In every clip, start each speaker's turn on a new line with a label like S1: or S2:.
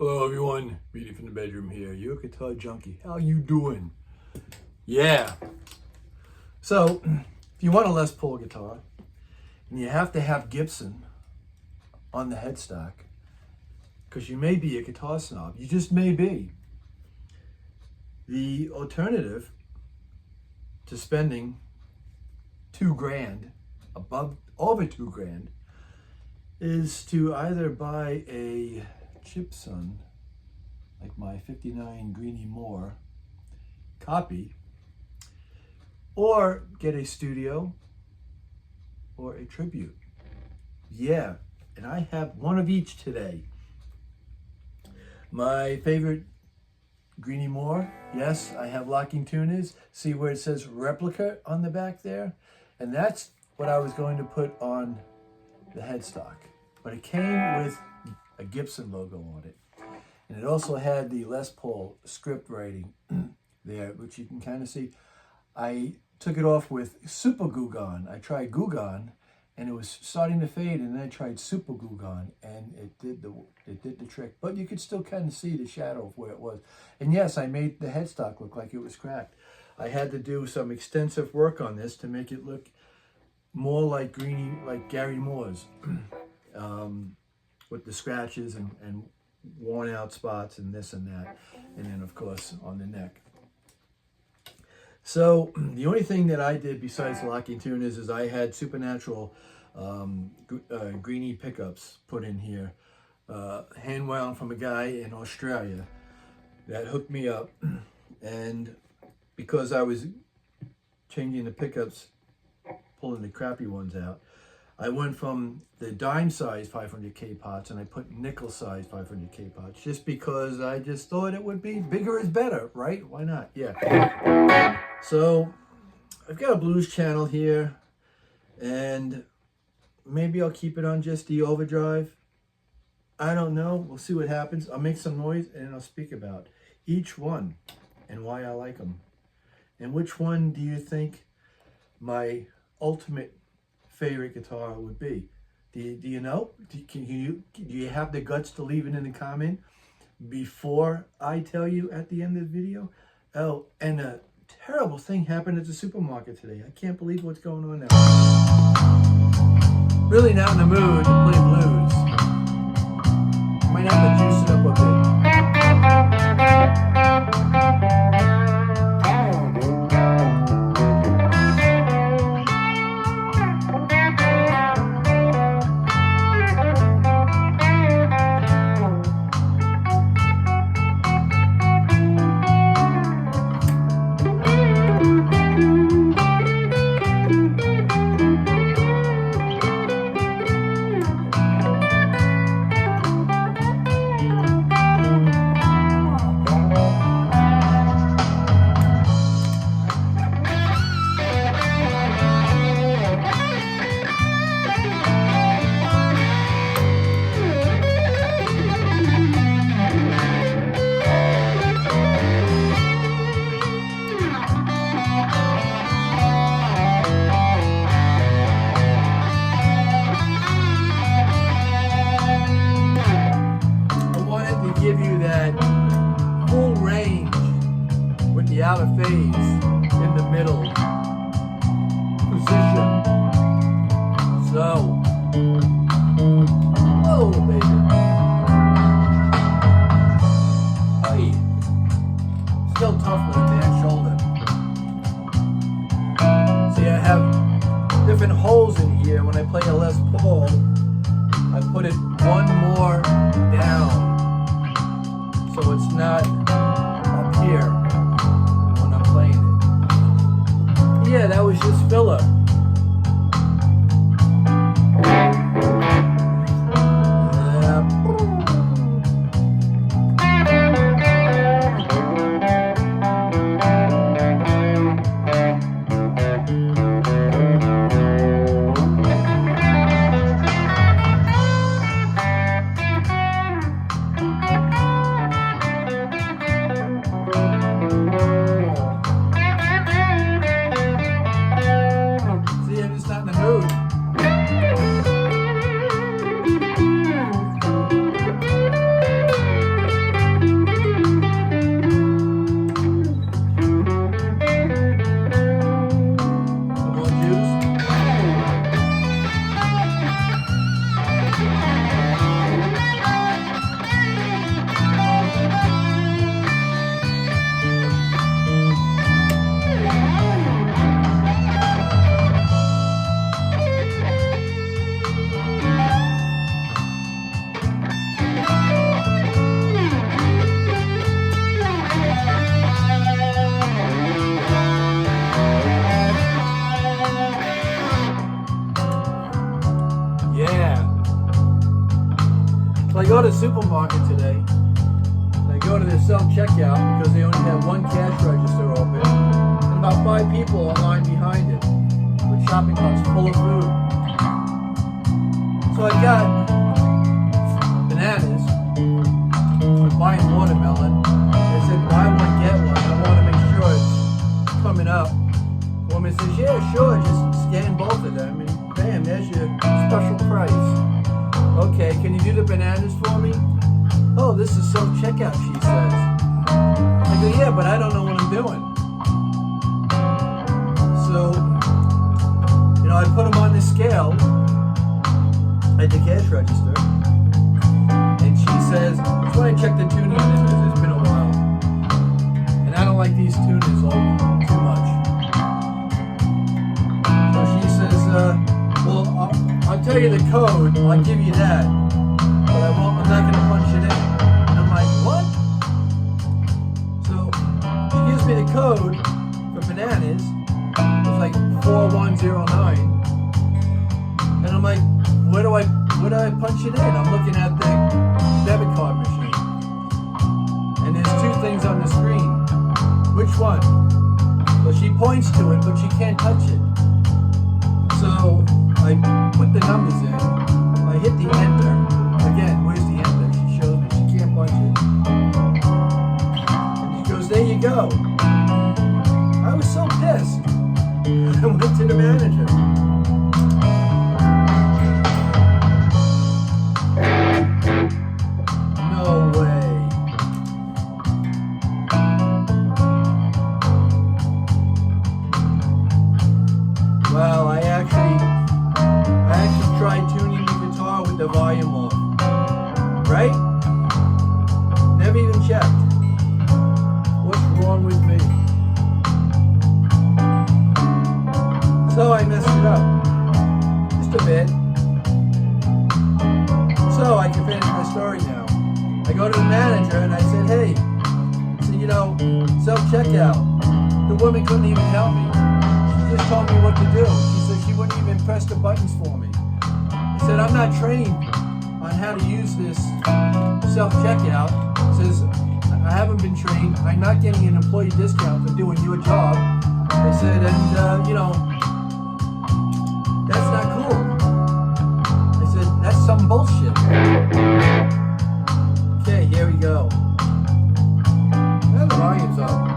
S1: Hello everyone, reading from the bedroom here. Your guitar junkie. How you doing? Yeah. So, if you want a Les Paul guitar, and you have to have Gibson on the headstock, because you may be a guitar snob, you just may be. The alternative to spending $2,000, over $2,000, is to either buy a Chibson, like my 59 Greeny Moore copy, or get a studio or a tribute. Yeah, and I have one of each today. My favorite Greeny Moore, yes, I have locking tuners. See where it says replica on the back there? And that's what I was going to put on the headstock. But it came with a Gibson logo on it. And it also had the Les Paul script writing there, which you can kind of see. I took it off with super glue gun. I tried glue gun and it was starting to fade, and then I tried super glue gun and it did the trick. But you could still kind of see the shadow of where it was. And yes, I made the headstock look like it was cracked. I had to do some extensive work on this to make it look more like Greeny, like Gary Moore's. With the scratches and worn out spots and this and that, and then of course on the neck. So the only thing that I did besides locking tuners is I had Supernatural Greeny pickups put in here, hand wound from a guy in Australia that hooked me up. And because I was changing the pickups, pulling the crappy ones out, I went from the dime size 500K pots and I put nickel size 500K pots just because I just thought it would be bigger is better, right? Why not? Yeah. So I've got a blues channel here, and maybe I'll keep it on just the overdrive. I don't know. We'll see what happens. I'll make some noise and I'll speak about each one and why I like them. And which one do you think my ultimate favorite guitar would be? Do you know? Do you have the guts to leave it in the comment before I tell you at the end of the video? Oh, and a terrible thing happened at the supermarket today. I can't believe what's going on now. Really not in the mood to play blues. Might have to juice it up a bit. Give you that full range with the outer phase in the middle position. So, oh baby, hey, still tough with a bad shoulder. See, I have different holes in here. When I play a Les Paul, I put it one more down, so it's not up here when I'm playing it. Yeah, that was just filler. supermarket today. And I go to their self-checkout because they only have one cash register open. And about 5 people are lined behind it with shopping carts full of food. So I got bananas. I'm buying watermelon. I said, buy one, get one. I want to make sure it's coming up. The woman says, yeah, sure, just scan both of them. And bam, there's your special price. Okay, can you do the bananas for me? Oh, this is self-checkout, she says. I go, yeah, but I don't know what I'm doing. So, I put them on the scale at the cash register. And she says, just want to check the tuning on this because it's been a while. And I don't like these tuners too much. So she says, well, I'll tell you the code, I'll give you that. But I'm not going to punch it in. And I'm like, what? So she gives me the code for bananas. It's like 4109. And I'm like, where do I punch it in? I'm looking at the debit card machine. And there's 2 things on the screen. Which one? Well, she points to it, but she can't touch it. So I put the numbers in. I hit the enter. Again, where's the enter? She shows me she can't punch it. And she goes, there you go. I was so pissed. I went to the manager. No way. Well, I actually tried tuning the guitar with the volume off. Right? Never even checked. What's wrong with me? So I messed it up. Just a bit. So I can finish my story now. I go to the manager and I said, hey, self-checkout. The woman couldn't even help me. She just told me what to do. She said she wouldn't even press the buttons for me. I said, I'm not trained on how to use this self-checkout. Says, I haven't been trained. I'm not getting an employee discount for doing your job. I said, and that's not cool. I said, that's some bullshit. Okay, here we go. Well, the volume's up.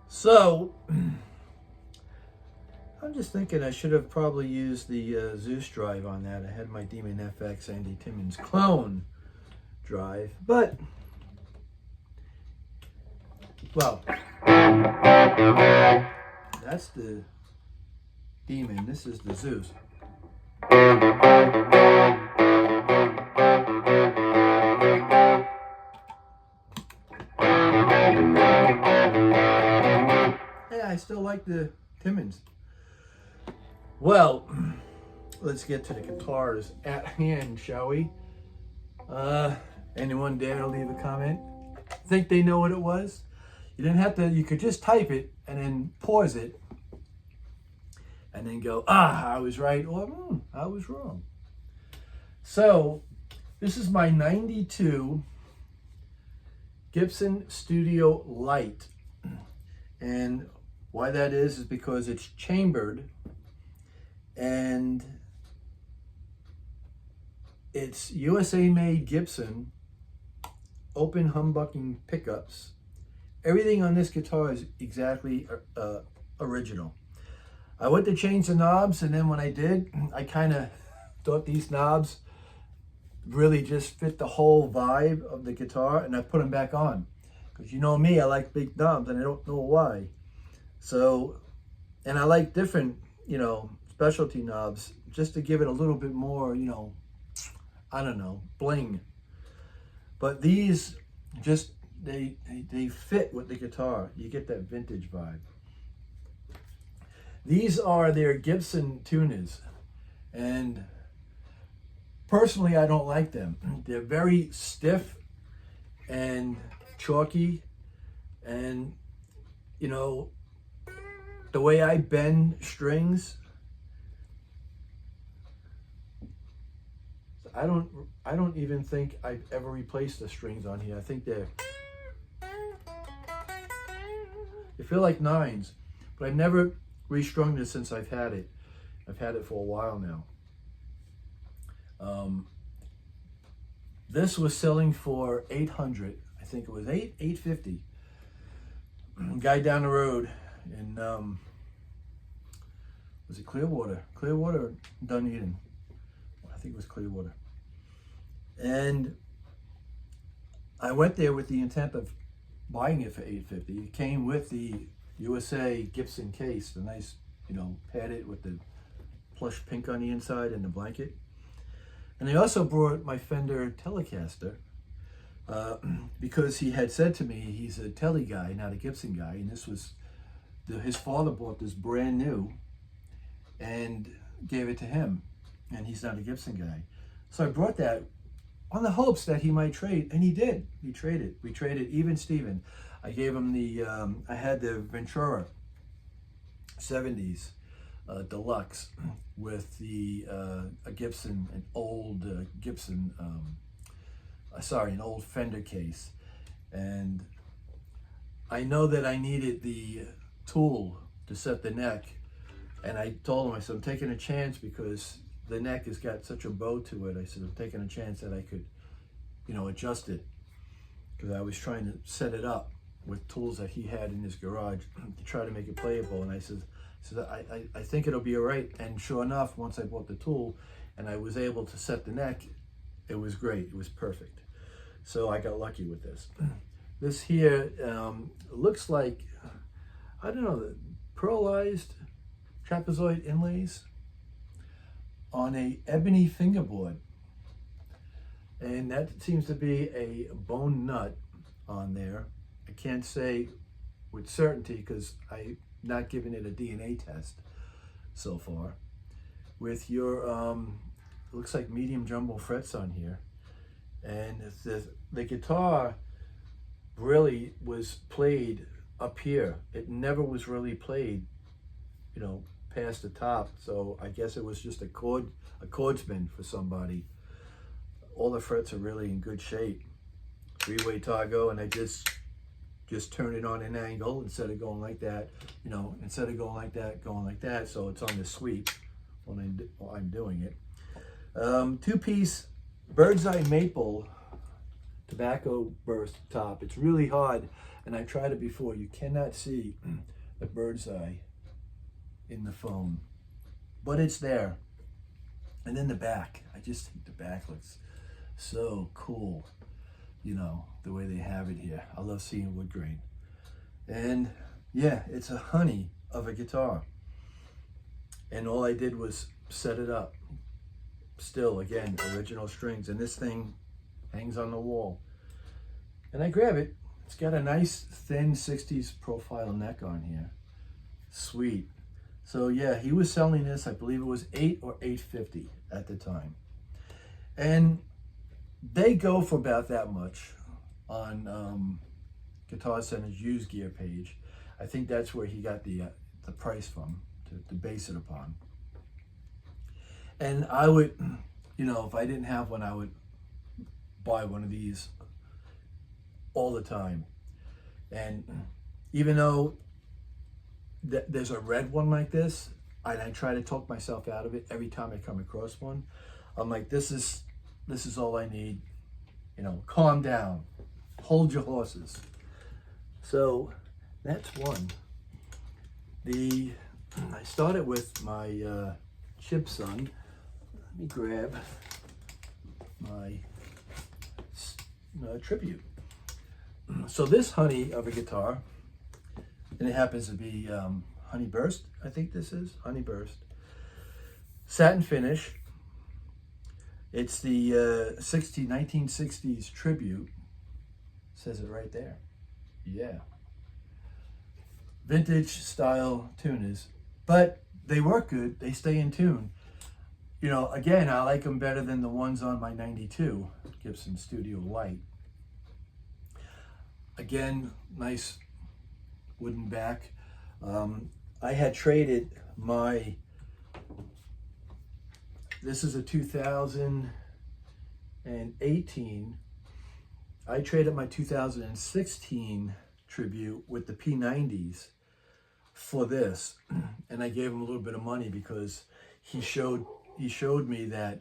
S1: So, I'm just thinking I should have probably used the Zeus drive on that. I had my Demon FX Andy Timmons clone drive, but, well, that's the Demon, this is the Zeus. yeah, I still like the Timmins. Well, let's get to the guitars at hand, shall we? Anyone dare to leave a comment? Think they know what it was? You didn't have to, you could just type it and then pause it and then go, I was right, or I was wrong. So, this is my 92 Gibson Studio Light. And why that is because it's chambered and it's USA made Gibson open humbucking pickups. Everything on this guitar is exactly original. I went to change the knobs, and then when I did, I kind of thought these knobs really just fit the whole vibe of the guitar, and I put them back on. Because you know me, I like big knobs, and I don't know why. So, and I like different, you know, specialty knobs, just to give it a little bit more, you know, I don't know, bling. But these just, they fit with the guitar. You get that vintage vibe. These are their Gibson tuners, and personally, I don't like them. They're very stiff and chalky, and you know, the way I bend strings, I don't even think I've ever replaced the strings on here. I think they feel like nines, but I've never restrung this since I've had it. I've had it for a while now. This was selling for $800. I think it was $850. Guy down the road in was it Clearwater? Clearwater or Dunedin? I think it was Clearwater. And I went there with the intent of buying it for $850. It came with the USA Gibson case, the nice, you know, padded with the plush pink on the inside and the blanket. And they also brought my Fender Telecaster because he had said to me he's a Tele guy, not a Gibson guy, and this was his father bought this brand new and gave it to him, and he's not a Gibson guy. So I brought that on the hopes that he might trade, and he did. He traded. We traded even Steven. I gave him the, I had the Ventura 70s Deluxe with the a Gibson, an old Gibson, an old Fender case. And I know that I needed the tool to set the neck. And I told him, I said, I'm taking a chance because the neck has got such a bow to it. I said, I'm taking a chance that I could, you know, adjust it. Because I was trying to set it up with tools that he had in his garage to try to make it playable. And I said, I think it'll be all right. And sure enough, once I bought the tool and I was able to set the neck, it was great. It was perfect. So I got lucky with this. This here looks like, I don't know, pearlized trapezoid inlays on a ebony fingerboard. And that seems to be a bone nut on there. I can't say with certainty because I'm not giving it a DNA test so far. With your, looks like medium jumbo frets on here. And the guitar really was played up here. It never was really played, you know, past the top. So I guess it was just a chordsman for somebody. All the frets are really in good shape. Three-way toggle, and I just turn it on an angle instead of going like that, you know, instead of going like that, so it's on the sweep when I'm doing it. Two-piece bird's eye maple tobacco burst top. It's really hard, and I tried it before. You cannot see the bird's eye in the phone, but it's there. And then the back, I just think the back looks so cool, you know, the way they have it here. I love seeing wood grain. And yeah, it's a honey of a guitar. And all I did was set it up. Still, again, original strings. And this thing hangs on the wall. And I grab it. It's got a nice thin 60s profile neck on here. Sweet. So yeah, he was selling this, I believe it was $8 or $8.50 at the time. And they go for about that much on Guitar Center's used gear page. I think that's where he got the price from to base it upon. And I would, you know, if I didn't have one, I would buy one of these all the time. And even though there's a red one like this, and I try to talk myself out of it every time I come across one. I'm like, this is all I need. You know, calm down, hold your horses. So that's one. I started with my Chibson. Let me grab my tribute. So this honey of a guitar, and it happens to be Honey Burst, I think this is, Honey Burst. Satin finish. It's the 1960s tribute. Says it right there. Yeah. Vintage style tuners. But they work good. They stay in tune. You know, again, I like them better than the ones on my 92 Gibson Studio Light. Again, nice wooden back. I had traded my, this is a 2018. I traded my 2016 tribute with the P90s for this, and I gave him a little bit of money because he showed me that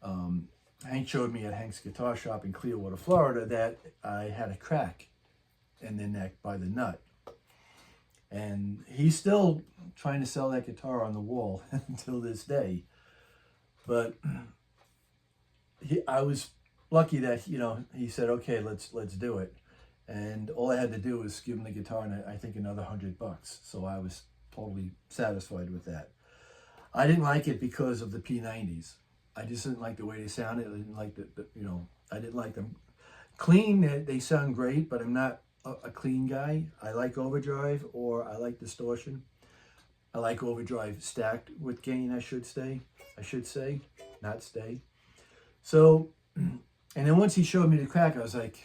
S1: Hank showed me at Hank's Guitar Shop in Clearwater, Florida, that I had a crack in the neck by the nut. And he's still trying to sell that guitar on the wall until this day. But I was lucky that, you know, he said, okay, let's do it. And all I had to do was give him the guitar and I think another $100. So I was totally satisfied with that. I didn't like it because of the P90s. I just didn't like the way they sounded. I didn't like I didn't like them. Clean, they sound great, but I'm not a clean guy. I like overdrive, or I like distortion. I like overdrive stacked with gain, I should say, not stay. So, and then once he showed me the crack, I was like,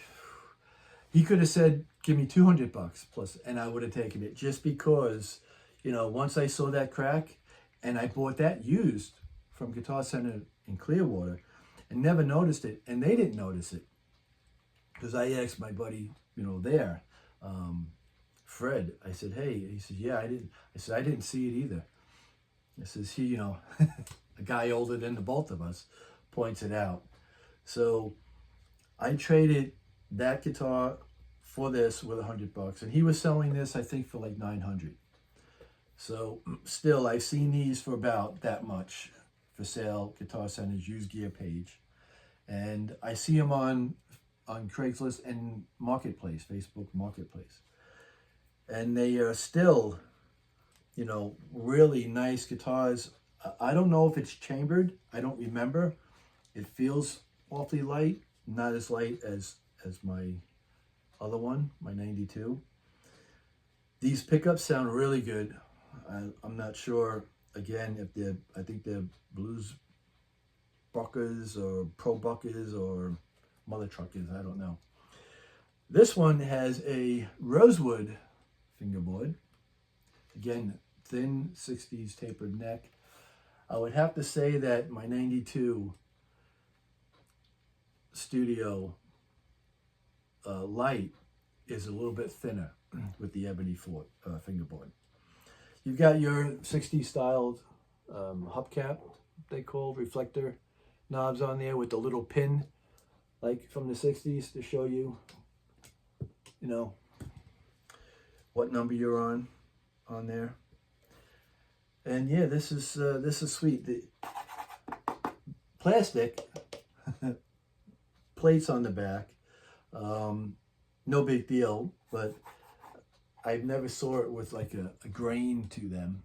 S1: he could have said, give me $200 plus, and I would have taken it, just because, you know, once I saw that crack, and I bought that used from Guitar Center in Clearwater and never noticed it, and they didn't notice it, because I asked my buddy, you know, there, Fred, I said, hey, he said, yeah, I didn't. I said, I didn't see it either. I says, he, you know, a guy older than the both of us points it out. So I traded that guitar for this with $100, and he was selling this, I think, for like $900. So still, I've seen these for about that much for sale, Guitar Center's used gear page, and I see them on Craigslist and Marketplace, Facebook Marketplace. And they are still, you know, really nice guitars. I don't know if it's chambered. I don't remember. It feels awfully light, not as light as my other one, my 92. These pickups sound really good. I'm not sure, again, if I think they're Blues Buckers or Pro Buckers or Mother Truckers, I don't know. This one has a rosewood fingerboard. Again, thin 60s tapered neck. I would have to say that my 92 Studio Light is a little bit thinner with the ebony fingerboard. You've got your 60s styled hubcap, they call reflector knobs on there with the little pin, like from the 60s, to show you, you know, what number you're on there. And yeah, this is sweet. The plastic plates on the back, no big deal, but I've never saw it with like a grain to them.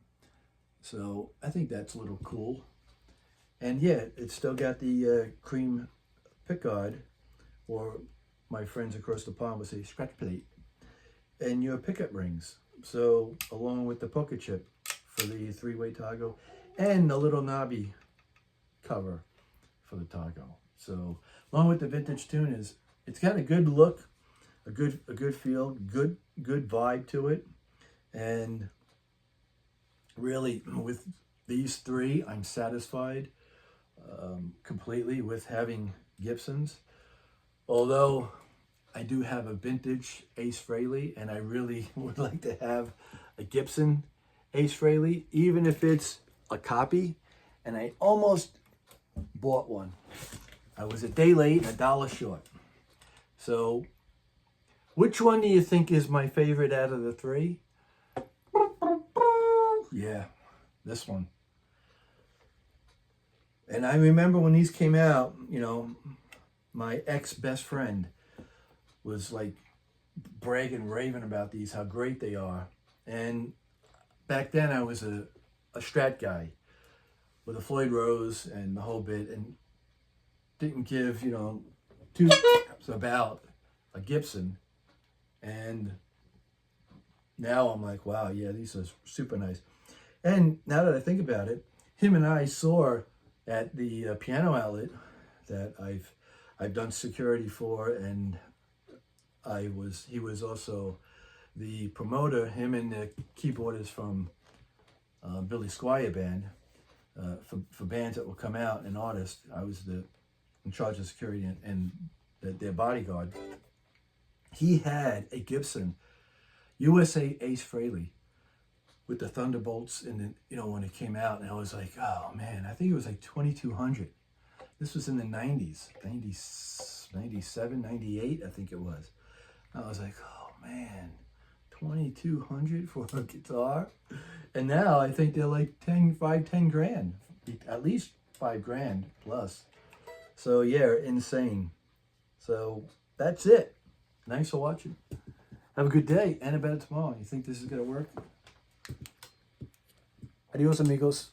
S1: So I think that's a little cool. And yeah, it's still got the cream pickguard, or my friends across the pond would say scratch plate, and your pickup rings So along with the poker chip for the three-way Tago and the little knobby cover for the Tago. So along with the vintage tuners, it's got a good look, a good feel, good vibe to it. And really with these three, I'm satisfied completely with having Gibsons. Although I do have a vintage Ace Frehley, and I really would like to have a Gibson Ace Frehley, even if it's a copy. And I almost bought one. I was a day late, $1 short. So, which one do you think is my favorite out of the three? Yeah, this one. And I remember when these came out, you know, my ex-best friend was like bragging, raving about these, how great they are. And back then I was a Strat guy with a Floyd Rose and the whole bit, and didn't give, you know, two about a Gibson. And now I'm like, wow, yeah, these are super nice. And now that I think about it, him and I saw at the piano outlet that I've done security for, and he was also the promoter, him and the keyboardist from Billy Squier band, for bands that will come out and artists. I was in charge of security and their bodyguard. He had a Gibson USA Ace Frehley with the Thunderbolts, and you know, when it came out, and I was like, oh man, I think it was like 2200. This was in the 90s, 97, 98, I think it was. I was like, oh man, 2200 for a guitar. And now I think they're like 10 grand, at least 5 grand plus. So yeah, insane. So that's it. Thanks for watching. Have a good day and a better tomorrow. You think this is gonna work? Adios, amigos.